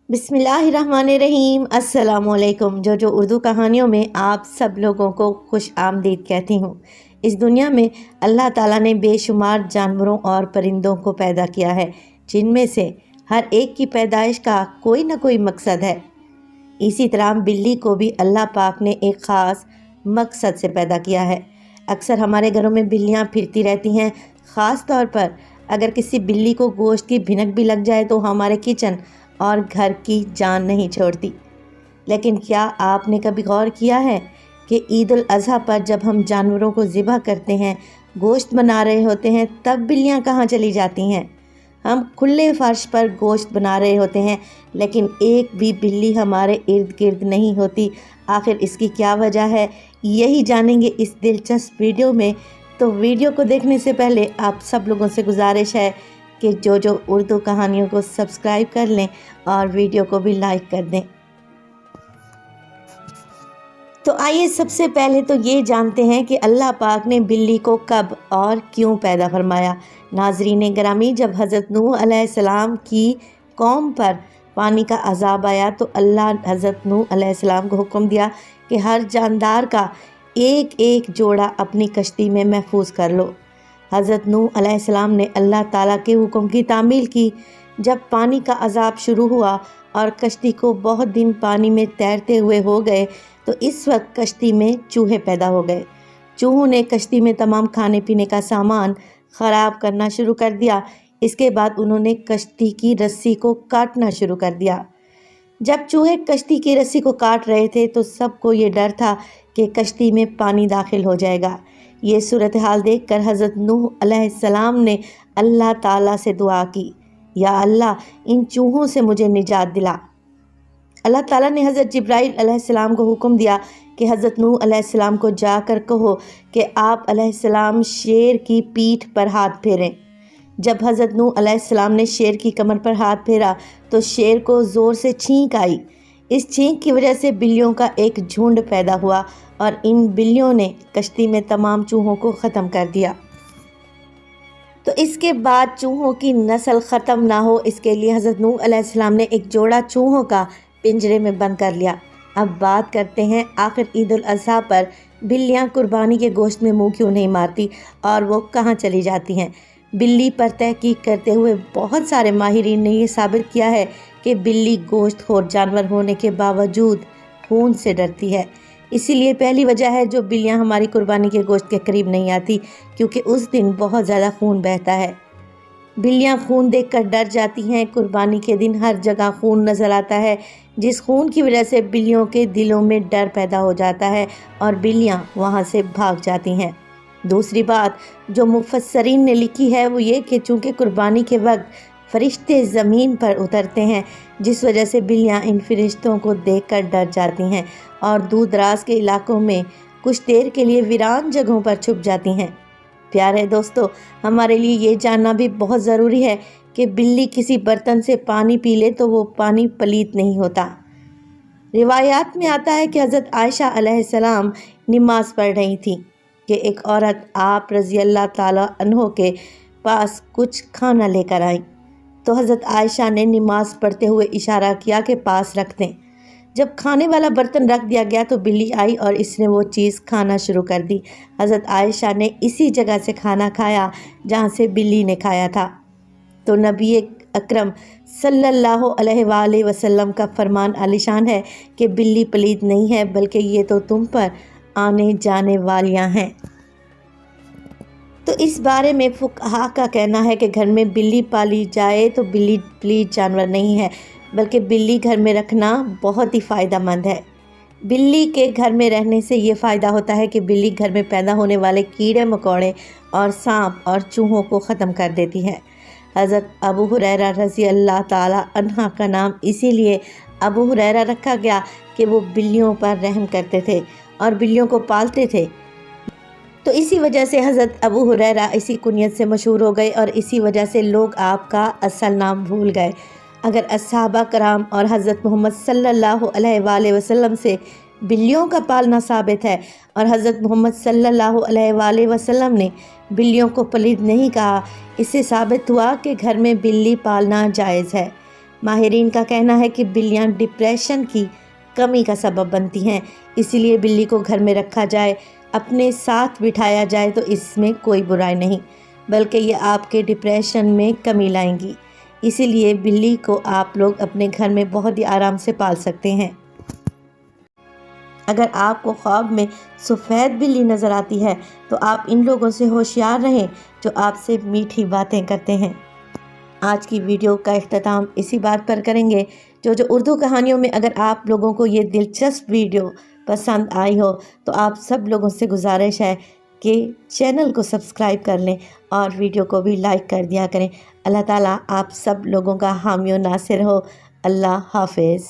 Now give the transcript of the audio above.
बिस्मिल्लाहिर्रहमानिर्रहीम। अस्सलामुअलैकुम। जो उर्दू कहानियों में आप सब लोगों को खुश आमदीद कहती हूँ। इस दुनिया में अल्लाह ताला ने बेशुमार जानवरों और परिंदों को पैदा किया है, जिनमें से हर एक की पैदाइश का कोई ना कोई मकसद है। इसी तरह बिल्ली को भी अल्लाह पाक ने एक ख़ास मकसद से पैदा किया है। अक्सर हमारे घरों में बिल्लियाँ फिरती रहती हैं। ख़ास तौर पर अगर किसी बिल्ली को गोश्त की भिनक भी लग जाए तो हमारे किचन और घर की जान नहीं छोड़ती। लेकिन क्या आपने कभी गौर किया है कि ईद उल अज़हा पर जब हम जानवरों को ज़िबह करते हैं, गोश्त बना रहे होते हैं, तब बिल्लियाँ कहाँ चली जाती हैं? हम खुले फर्श पर गोश्त बना रहे होते हैं, लेकिन एक भी बिल्ली हमारे इर्द गिर्द नहीं होती। आखिर इसकी क्या वजह है, यही जानेंगे इस दिलचस्प वीडियो में। तो वीडियो को देखने से पहले आप सब लोगों से गुजारिश है कि जो उर्दू कहानियों को सब्सक्राइब कर लें और वीडियो को भी लाइक कर दें। तो आइए सबसे पहले तो ये जानते हैं कि अल्लाह पाक ने बिल्ली को कब और क्यों पैदा फरमाया। नाज़रीन गिरामी, जब हज़रत नूह अलैहिस्सलाम की कौम पर पानी का अज़ाब आया तो अल्लाह हज़रत नूह अलैहिस्सलाम को हुक्म दिया कि हर जानदार का एक एक जोड़ा अपनी कश्ती में महफूज कर लो। हज़रत नूह अलैहिस्सलाम ने अल्लाह ताला के हुक्म की तामील की। जब पानी का अज़ाब शुरू हुआ और कश्ती को बहुत दिन पानी में तैरते हुए हो गए तो इस वक्त कश्ती में चूहे पैदा हो गए। चूहों ने कश्ती में तमाम खाने पीने का सामान ख़राब करना शुरू कर दिया। इसके बाद उन्होंने कश्ती की रस्सी को काटना शुरू कर दिया। जब चूहे कश्ती की रस्सी को काट रहे थे तो सबको ये डर था कि कश्ती में पानी दाखिल हो जाएगा। ये सूरत हाल देख कर हज़रत नूह अलैहिस्सलाम ने अल्लाह ताला से दुआ की, या अल्लाह, इन चूहों से मुझे निजात दिला। अल्लाह ताला ने हज़रत जिब्राइल अलैहिस्सलाम को हुक्म दिया कि हज़रत नूह अलैहिस्सलाम को जाकर कहो कि आप अलैहिस्सलाम शेर की पीठ पर हाथ फेरें। जब हज़रत नूह अलैहिस्सलाम ने शेर की कमर पर हाथ फेरा तो शेर को ज़ोर से छींक आई। इस छींक की वजह से बिल्लियों का एक झुंड पैदा हुआ और इन बिल्लियों ने कश्ती में तमाम चूहों को ख़त्म कर दिया। तो इसके बाद चूहों की नस्ल ख़त्म ना हो, इसके लिए हज़रत नूह अलैहिस्सलाम ने एक जोड़ा चूहों का पिंजरे में बंद कर लिया। अब बात करते हैं आखिर ईद उल अज़हा पर बिल्लियाँ कुर्बानी के गोश्त में मुँह क्यों नहीं मारती और वो कहाँ चली जाती हैं। बिल्ली पर तहकीक करते हुए बहुत सारे माहिरीन ने ये साबित किया है कि बिल्ली गोश्त खोर जानवर होने के बावजूद खून से डरती है। इसीलिए पहली वजह है जो बिल्लियाँ हमारी कुर्बानी के गोश्त के करीब नहीं आती, क्योंकि उस दिन बहुत ज़्यादा खून बहता है। बिल्लियाँ खून देखकर डर जाती हैं। कुर्बानी के दिन हर जगह खून नज़र आता है, जिस खून की वजह से बिल्लियों के दिलों में डर पैदा हो जाता है और बिल्लियाँ वहाँ से भाग जाती हैं। दूसरी बात जो मुफस्सरीन ने लिखी है वो ये कि चूँकि कुर्बानी के वक्त फरिश्ते ज़मीन पर उतरते हैं, जिस वजह से बिल्लियाँ इन फरिश्तों को देखकर डर जाती हैं और दूर दराज के इलाकों में कुछ देर के लिए वीरान जगहों पर छुप जाती हैं। प्यारे दोस्तों, हमारे लिए ये जानना भी बहुत ज़रूरी है कि बिल्ली किसी बर्तन से पानी पी ले तो वो पानी पलीत नहीं होता। रिवायात में आता है कि हज़रत आयशा अलैहिस्सलाम नमाज़ पढ़ रही थी कि एक औरत आप रज़ी अल्लाह ताला अन्हो के पास कुछ खाना लेकर आई। तो हज़रत आयशा ने नमाज़ पढ़ते हुए इशारा किया कि पास रख दें। जब खाने वाला बर्तन रख दिया गया तो बिल्ली आई और इसने वो चीज़ खाना शुरू कर दी। हज़रत आयशा ने इसी जगह से खाना खाया जहाँ से बिल्ली ने खाया था। तो नबी अकरम सल्लल्लाहु अलैहि वसल्लम का फरमान आलिशान है कि बिल्ली पलीद नहीं है, बल्कि ये तो तुम पर आने जाने वालियाँ हैं। तो इस बारे में फुक़हा का कहना है कि घर में बिल्ली पाली जाए तो बिल्ली पलीद जानवर नहीं है, बल्कि बिल्ली घर में रखना बहुत ही फ़ायदेमंद है। बिल्ली के घर में रहने से ये फ़ायदा होता है कि बिल्ली घर में पैदा होने वाले कीड़े मकोड़े और सांप और चूहों को ख़त्म कर देती है। हज़रत अबू हुरैरा रज़ी अल्लाह ताला अन्हा का नाम इसीलिए अबू हुरैरा रखा गया कि वो बिल्लियों पर रहम करते थे और बिल्लियों को पालते थे। तो इसी वजह से हज़रत अबू हुरैरा इसी कुनियत से मशहूर हो गए और इसी वजह से लोग आपका असल नाम भूल गए। अगर अस्हाबा कराम और हज़रत मोहम्मद सल्लल्लाहु अलैहि वसल्लम से बिल्लियों का पालना साबित है और हज़रत मोहम्मद सल्लल्लाहु अलैहि वसल्लम ने बिल्लियों को पलीद नहीं कहा, इससे साबित हुआ कि घर में बिल्ली पालना जायज़ है। ماہرین کا کہنا ہے کہ بلیاں ڈپریشن کی کمی کا سبب بنتی ہیں، اسی لیے بلی کو گھر میں رکھا جائے، اپنے ساتھ بٹھایا جائے تو اس میں کوئی برائی نہیں، بلکہ یہ آپ کے ڈپریشن میں کمی لائیں گی۔ اسی لیے بلی کو آپ لوگ اپنے گھر میں بہت ہی آرام سے پال سکتے ہیں۔ اگر آپ کو خواب میں سفید بلی نظر آتی ہے تو آپ ان لوگوں سے ہوشیار رہیں جو آپ سے میٹھی باتیں کرتے ہیں۔ آج کی ویڈیو کا اختتام اسی بات پر کریں گے، جو اردو کہانیوں میں اگر آپ لوگوں کو یہ دلچسپ ویڈیو پسند آئی ہو تو آپ سب لوگوں سے گزارش ہے کہ چینل کو سبسکرائب کر لیں اور ویڈیو کو بھی لائک کر دیا کریں۔ اللہ تعالیٰ آپ سب لوگوں کا حامی و ناصر ہو۔ اللہ حافظ۔